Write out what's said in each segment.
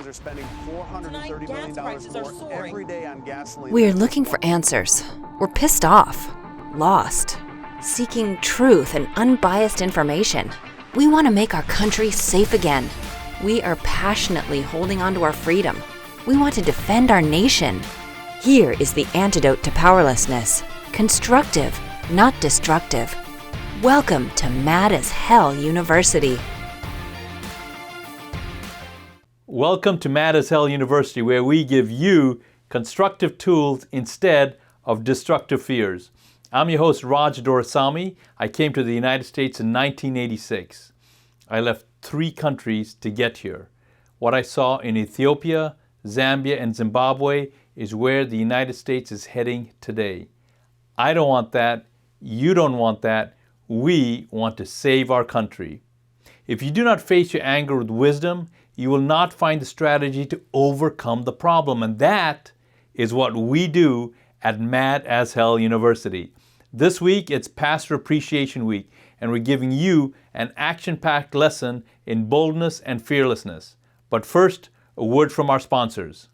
Americans are spending $430 million more every day on gasoline. We're looking for answers. We're pissed off, lost, seeking truth and unbiased information. We want to make our country safe again. We are passionately holding on to our freedom. We want to defend our nation. Here is the antidote to powerlessness. Constructive, not destructive. Welcome to Mad as Hell University. Welcome to Mad as Hell University, where we give you constructive tools instead of destructive fears. I'm your host, Raj Doraisamy. I came to the United States in 1986. I left 3 countries to get here. What I saw in Ethiopia, Zambia, and Zimbabwe is where the United States is heading today. I don't want that. You don't want that. We want to save our country. If you do not face your anger with wisdom, you will not find the strategy to overcome the problem. And that is what we do at Mad as Hell University. This week, it's Pastor Appreciation Week, and we're giving you an action-packed lesson in boldness and fearlessness. But first, a word from our sponsors.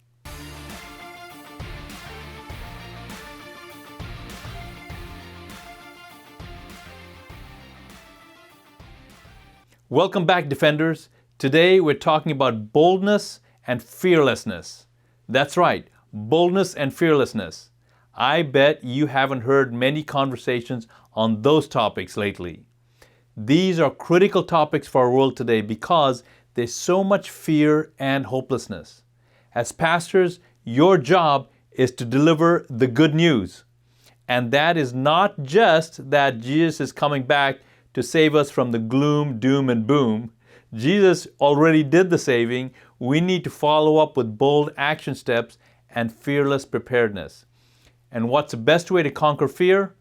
Welcome back, Defenders. Today, we're talking about boldness and fearlessness. That's right, boldness and fearlessness. I bet you haven't heard many conversations on those topics lately. These are critical topics for our world today because there's so much fear and hopelessness. As pastors, your job is to deliver the good news. And that is not just that Jesus is coming back to save us from the gloom, doom, and boom. Jesus already did the saving. We need to follow up with bold action steps and fearless preparedness. And what's the best way to conquer fear?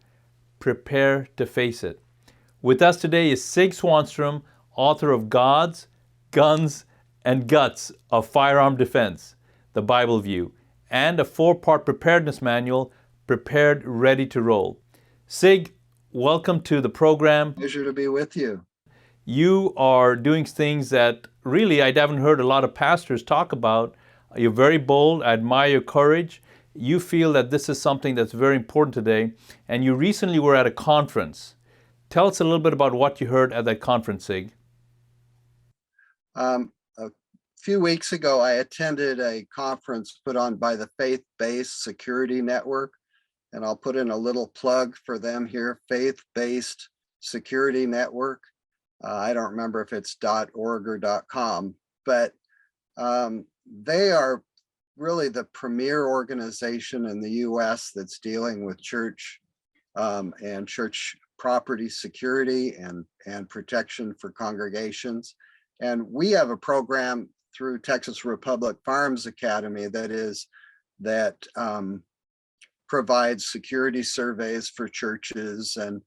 Prepare to face it. With us today is Sig Swanstrom, author of Gods, Guns, and Guts of Firearm Defense, the Bible View, and a 4-part preparedness manual, Prepared, Ready to Roll. Sig, welcome to the program. Pleasure to be with you. You are doing things that really I haven't heard a lot of pastors talk about. You're very bold. I admire your courage. You feel that this is something that's very important today. And you recently were at a conference. Tell us a little bit about what you heard at that conference, Sig. A few weeks ago, I attended a conference put on by the Faith-Based Security Network. And I'll put in a little plug for them here, Faith-Based Security Network. I don't remember if it's .org or .com, but they are really the premier organization in the US that's dealing with church and church property security and protection for congregations. And we have a program through Texas Republic Farms Academy that provides security surveys for churches and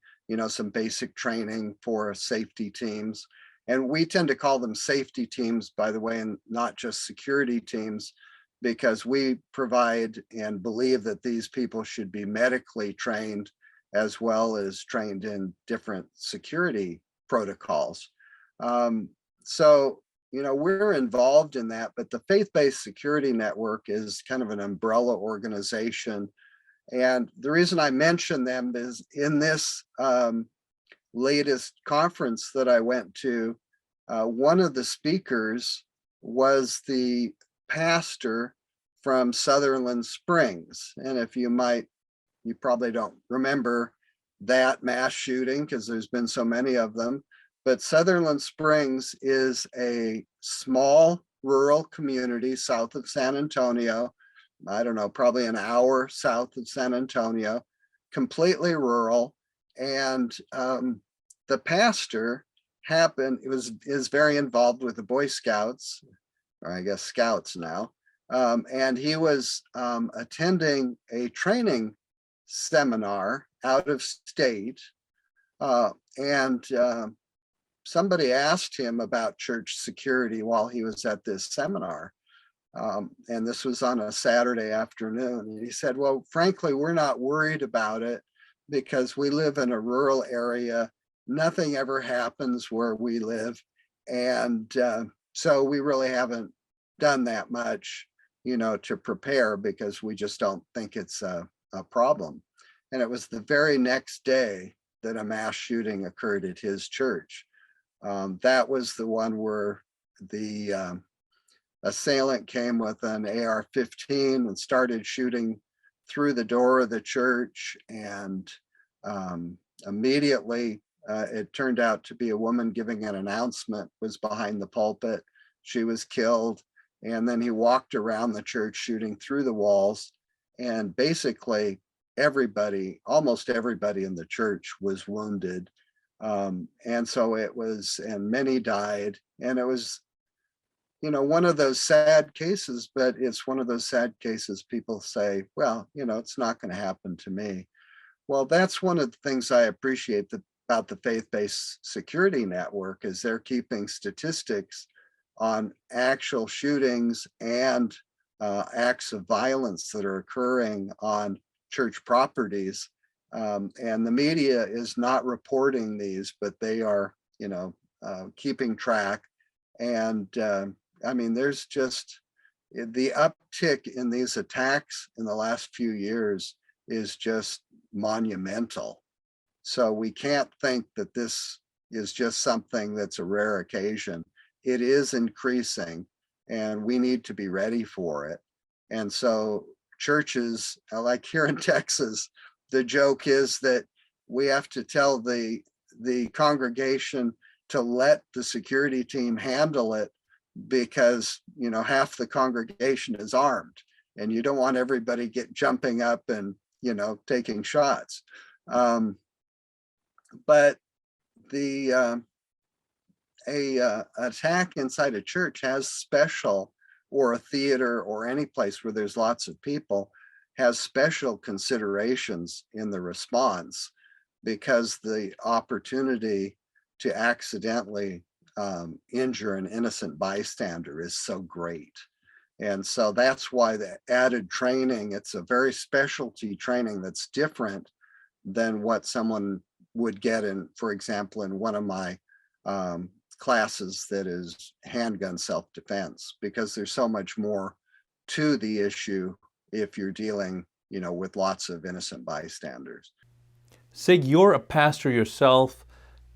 some basic training for safety teams. And we tend to call them safety teams, by the way, and not just security teams, because we provide and believe that these people should be medically trained as well as trained in different security protocols. So, we're involved in that, but the Faith-Based Security Network is kind of an umbrella organization. And the reason I mention them is in this latest conference that I went to, one of the speakers was the pastor from Sutherland Springs. And if you probably don't remember that mass shooting because there's been so many of them, but Sutherland Springs is a small rural community south of San Antonio. I don't know, probably an hour south of San Antonio, completely rural. And the pastor is very involved with the Boy Scouts, or I guess Scouts now. And he was attending a training seminar out of state. And somebody asked him about church security while he was at this seminar. And this was on a Saturday afternoon. And he said, well, frankly, we're not worried about it because we live in a rural area. Nothing ever happens where we live. And so we really haven't done that much, to prepare because we just don't think it's a problem. And it was the very next day that a mass shooting occurred at his church. That was the one where the assailant came with an AR-15 and started shooting through the door of the church. And immediately, it turned out to be a woman giving an announcement was behind the pulpit. She was killed. And then he walked around the church shooting through the walls. And basically everybody, almost everybody in the church was wounded. And so it was, and many died. And it was, one of those sad cases, but it's one of those sad cases people say, well, it's not going to happen to me. Well, that's one of the things I appreciate about the Faith-Based Security Network is they're keeping statistics on actual shootings and acts of violence that are occurring on church properties. And the media is not reporting these, but they are, keeping track. And there's just the uptick in these attacks in the last few years is just monumental. So we can't think that this is just something that's a rare occasion. It is increasing and we need to be ready for it. And so churches, like here in Texas, the joke is that we have to tell the congregation to let the security team handle it because, half the congregation is armed and you don't want everybody jumping up and, taking shots. But the attack inside a church has special, or a theater or any place where there's lots of people, has special considerations in the response because the opportunity to accidentally injure an innocent bystander is so great. And so that's why the added training, it's a very specialty training that's different than what someone would get in, for example, in one of my classes that is handgun self-defense, because there's so much more to the issue if you're dealing, with lots of innocent bystanders. Sig, you're a pastor yourself.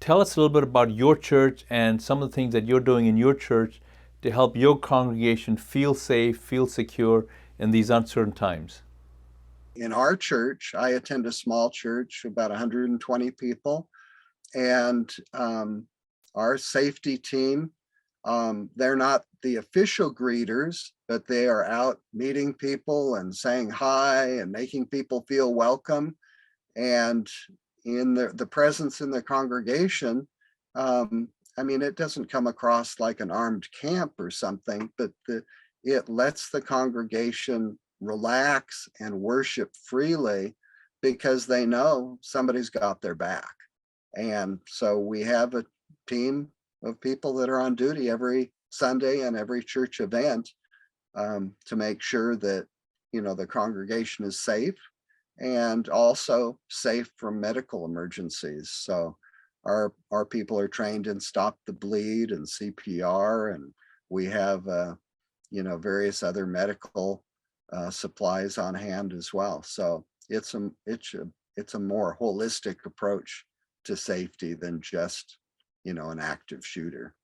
Tell us a little bit about your church and some of the things that you're doing in your church to help your congregation feel safe, feel secure in these uncertain times. In our church, I attend a small church, about 120 people, and our safety team, they're not the official greeters, but they are out meeting people and saying hi and making people feel welcome. And in the presence in the congregation, it doesn't come across like an armed camp or something, but it lets the congregation relax and worship freely because they know somebody's got their back. And so we have a team of people that are on duty every Sunday and every church event to make sure that, the congregation is safe and also safe from medical emergencies. So our people are trained in stop the bleed and CPR, and we have, various other medical supplies on hand as well. So it's a more holistic approach to safety than just, an active shooter.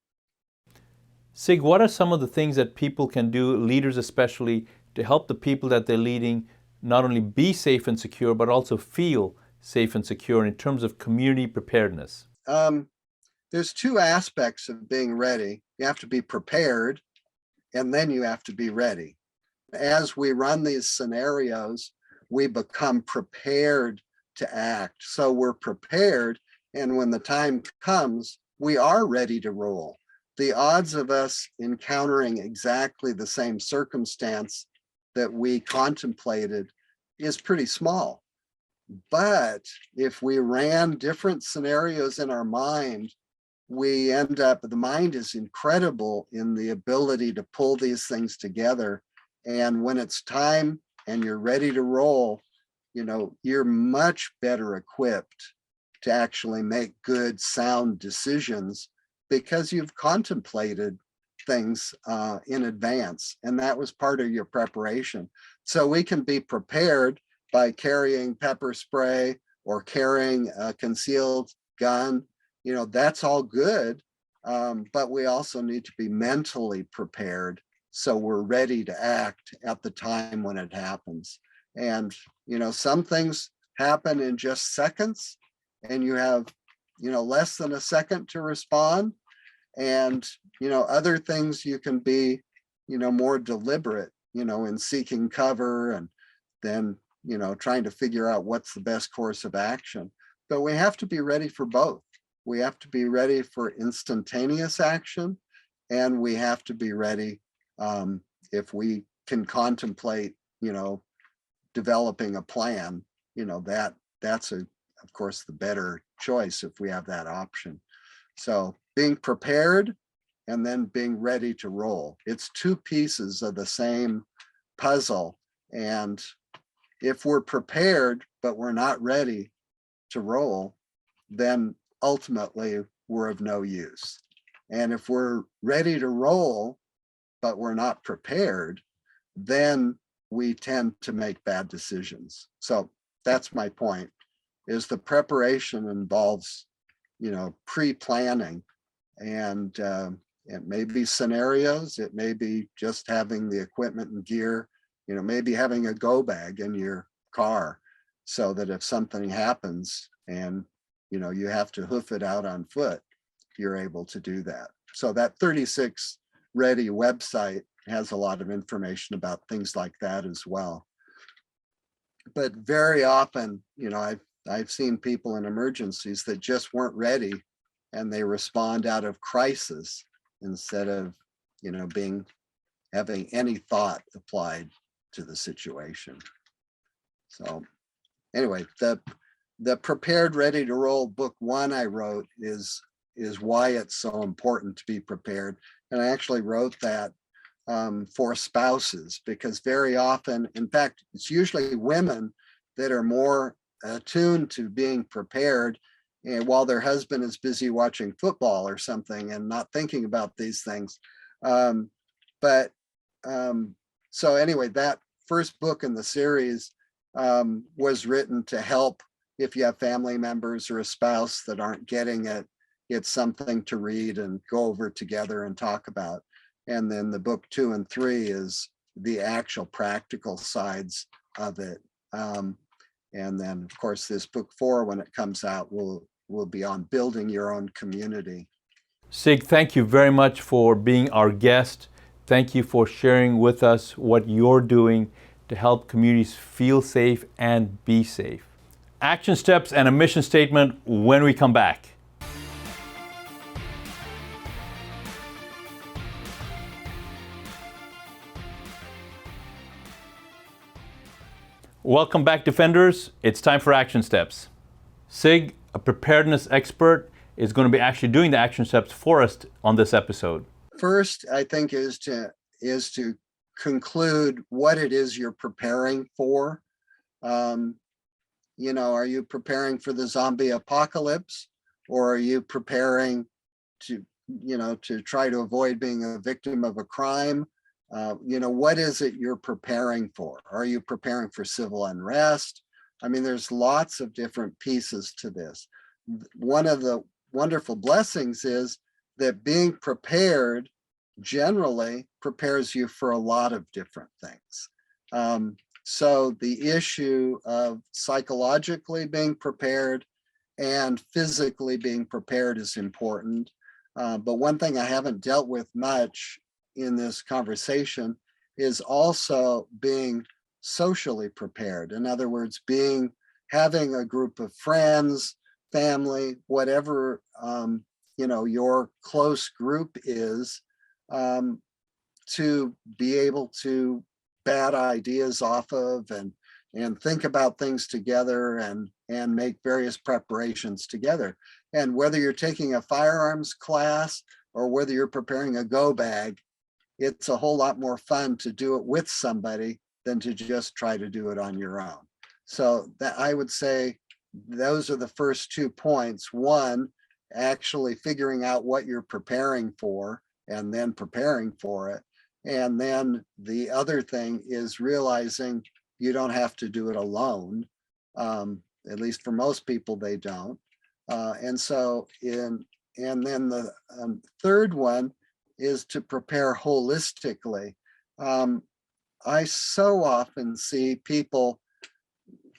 Sig, what are some of the things that people can do, leaders especially, to help the people that they're leading not only be safe and secure, but also feel safe and secure in terms of community preparedness? There's two aspects of being ready. You have to be prepared, and then you have to be ready. As we run these scenarios, we become prepared to act. So we're prepared, and when the time comes, we are ready to roll. The odds of us encountering exactly the same circumstance that we contemplated is pretty small. But if we ran different scenarios in our mind, we end up, the mind is incredible in the ability to pull these things together. And when it's time and you're ready to roll, you're much better equipped to actually make good, sound decisions because you've contemplated things in advance, and that was part of your preparation. So we can be prepared by carrying pepper spray or carrying a concealed gun. That's all good, but we also need to be mentally prepared so we're ready to act at the time when it happens. And some things happen in just seconds, and you have less than a second to respond. And other things you can be more deliberate in seeking cover, and then trying to figure out what's the best course of action. But we have to be ready for both. We have to be ready for instantaneous action, and we have to be ready if we can contemplate developing a plan. That's of course the better choice if we have that option. So being prepared and then being ready to roll. It's two pieces of the same puzzle. And if we're prepared, but we're not ready to roll, then ultimately we're of no use. And if we're ready to roll, but we're not prepared, then we tend to make bad decisions. So that's my point, is the preparation involves, pre-planning, and it may be scenarios, it may be just having the equipment and gear, maybe having a go bag in your car so that if something happens and, you have to hoof it out on foot, you're able to do that. So that 36 Ready website has a lot of information about things like that as well. But very often, I've seen people in emergencies that just weren't ready, and they respond out of crisis instead of, having any thought applied to the situation. So anyway, the Prepared Ready to Roll book 1 I wrote is why it's so important to be prepared. And I actually wrote that for spouses, because very often, in fact, it's usually women that are more attuned to being prepared, and while their husband is busy watching football or something and not thinking about these things. So anyway, that first book in the series was written to help if you have family members or a spouse that aren't getting it. It's something to read and go over together and talk about. And then the book 2 and 3 is the actual practical sides of it. And then, of course, this book 4, when it comes out, will be on building your own community. Sig, thank you very much for being our guest. Thank you for sharing with us what you're doing to help communities feel safe and be safe. Action steps and a mission statement when we come back. Welcome back, Defenders. It's time for action steps. Sig, a preparedness expert, is going to be actually doing the action steps for us on this episode. First, I think is to conclude what it is you're preparing for. Are you preparing for the zombie apocalypse, or are you preparing to try to avoid being a victim of a crime? What is it you're preparing for? Are you preparing for civil unrest? I mean, there's lots of different pieces to this. One of the wonderful blessings is that being prepared generally prepares you for a lot of different things. So the issue of psychologically being prepared and physically being prepared is important. But one thing I haven't dealt with much in this conversation is also being socially prepared. In other words, having a group of friends, family, whatever your close group is, to be able to bat ideas off of and think about things together and make various preparations together. And whether you're taking a firearms class or whether you're preparing a go bag, it's a whole lot more fun to do it with somebody than to just try to do it on your own. So that, I would say, those are the first 2 points. One, actually figuring out what you're preparing for, and then preparing for it. And then the other thing is realizing you don't have to do it alone. At least for most people, they don't. And then the third one is to prepare holistically. I so often see people,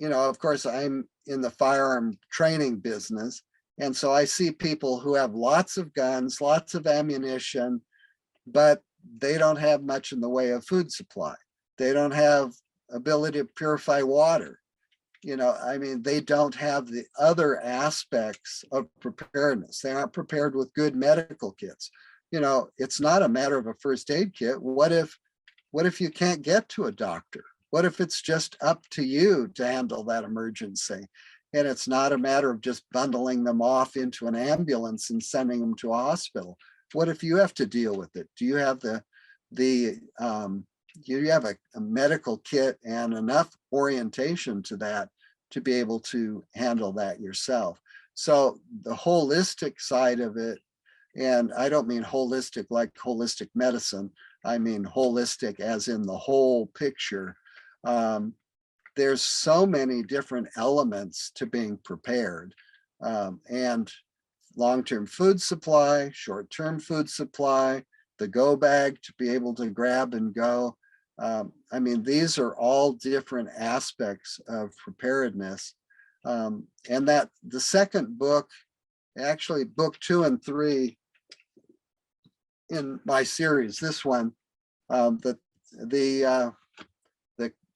of course, I'm in the firearm training business. And so I see people who have lots of guns, lots of ammunition, but they don't have much in the way of food supply. They don't have ability to purify water. They don't have the other aspects of preparedness. They aren't prepared with good medical kits. It's not a matter of a first aid kit. What if you can't get to a doctor? What if it's just up to you to handle that emergency? And it's not a matter of just bundling them off into an ambulance and sending them to a hospital. What if you have to deal with it? Do you have you have a medical kit and enough orientation to that to be able to handle that yourself? So the holistic side of it, and I don't mean holistic like holistic medicine, I mean holistic as in the whole picture. There's so many different elements to being prepared, and long-term food supply, short-term food supply, the go bag to be able to grab and go. These are all different aspects of preparedness. And that the second book, actually book 2 and 3 in my series, this one,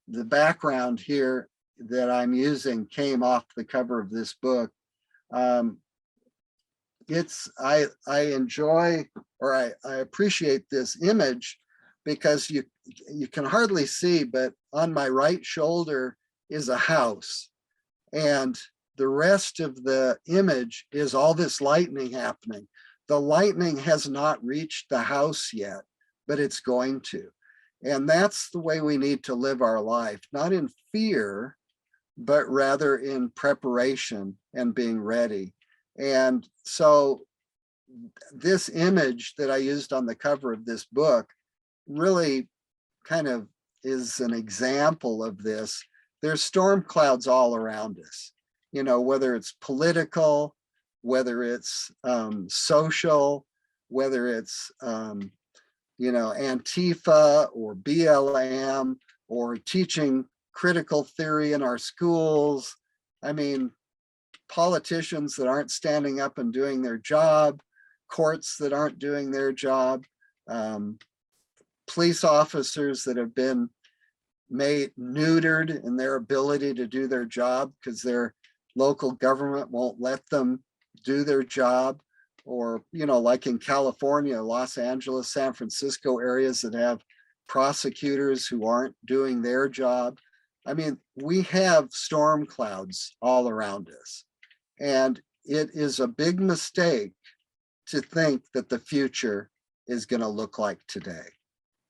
the background here that I'm using came off the cover of this book. I enjoy, or I appreciate this image because you can hardly see, but on my right shoulder is a house, and the rest of the image is all this lightning happening. The lightning has not reached the house yet, but it's going to. And that's the way we need to live our life, not in fear, but rather in preparation and being ready. And so this image that I used on the cover of this book really kind of is an example of this. There's storm clouds all around us, whether it's political, whether it's social, whether it's Antifa or BLM or teaching critical theory in our schools. Politicians that aren't standing up and doing their job, courts that aren't doing their job, police officers that have been made neutered in their ability to do their job because their local government won't let them do their job. Or, like in California, Los Angeles, San Francisco areas that have prosecutors who aren't doing their job. We have storm clouds all around us. And it is a big mistake to think that the future is going to look like today.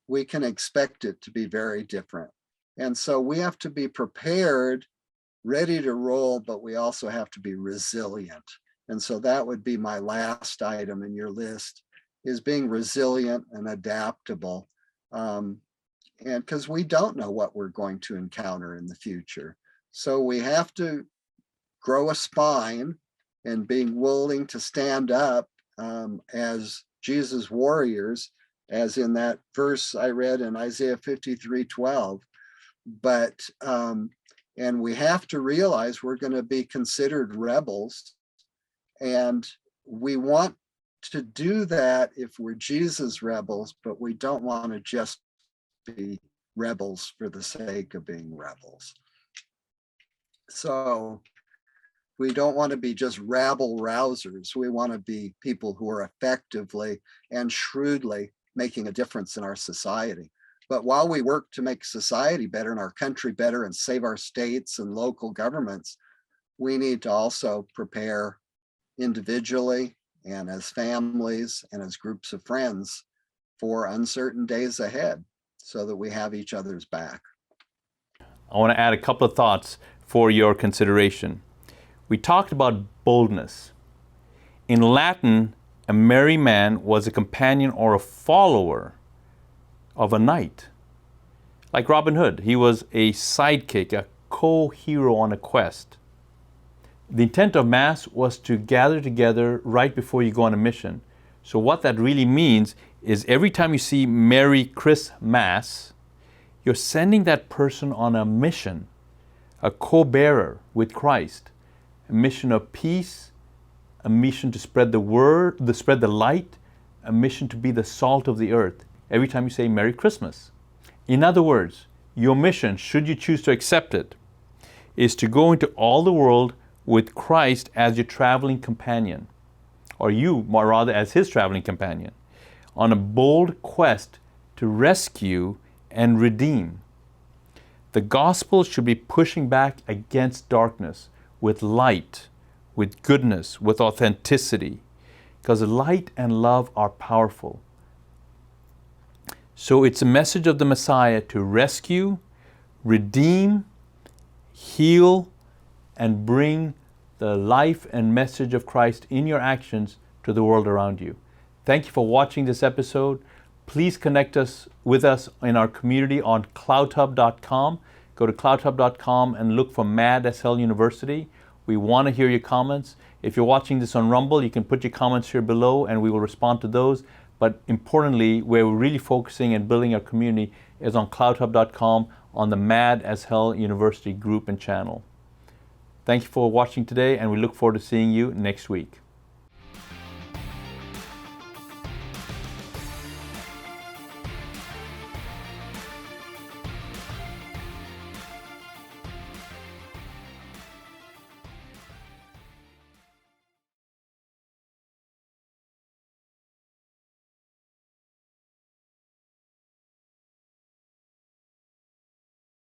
We can expect it to be very different. And so we have to be prepared, ready to roll, but we also have to be resilient. And so that would be my last item in your list, is being resilient and adaptable. And because we don't know what we're going to encounter in the future. So we have to grow a spine and being willing to stand up as Jesus warriors, as in that verse I read in Isaiah 53:12. But, and we have to realize we're going to be considered rebels. And we want to do that if we're Jesus rebels, but we don't want to just be rebels for the sake of being rebels. So we don't want to be just rabble rousers. We want to be people who are effectively and shrewdly making a difference in our society. But while we work to make society better and our country better and save our states and local governments, we need to also prepare individually and as families and as groups of friends for uncertain days ahead so that we have each other's back. I want to add a couple of thoughts for your consideration. We talked about boldness. In Latin, a merry man was a companion or a follower of a knight. Like Robin Hood, he was a sidekick, a co-hero on a quest. The intent of Mass was to gather together right before you go on a mission. So what that really means is every time you see Merry Christmas, you're sending that person on a mission, a co-bearer with Christ, a mission of peace, a mission to spread the word, to spread the light, a mission to be the salt of the earth. Every time you say Merry Christmas. In other words, your mission, should you choose to accept it, is to go into all the world with Christ as your traveling companion, or you, more rather, as his traveling companion, on a bold quest to rescue and redeem. The gospel should be pushing back against darkness with light, with goodness, with authenticity, because light and love are powerful. So it's a message of the Messiah to rescue, redeem, heal, and bring the life and message of Christ in your actions to the world around you. Thank you for watching this episode. Please connect with us in our community on cloudhub.com. Go to cloudhub.com and look for Mad as Hell University. We want to hear your comments. If you're watching this on Rumble, you can put your comments here below and we will respond to those. But importantly, where we're really focusing and building our community is on cloudhub.com on the Mad as Hell University group and channel. Thank you for watching today, and we look forward to seeing you next week.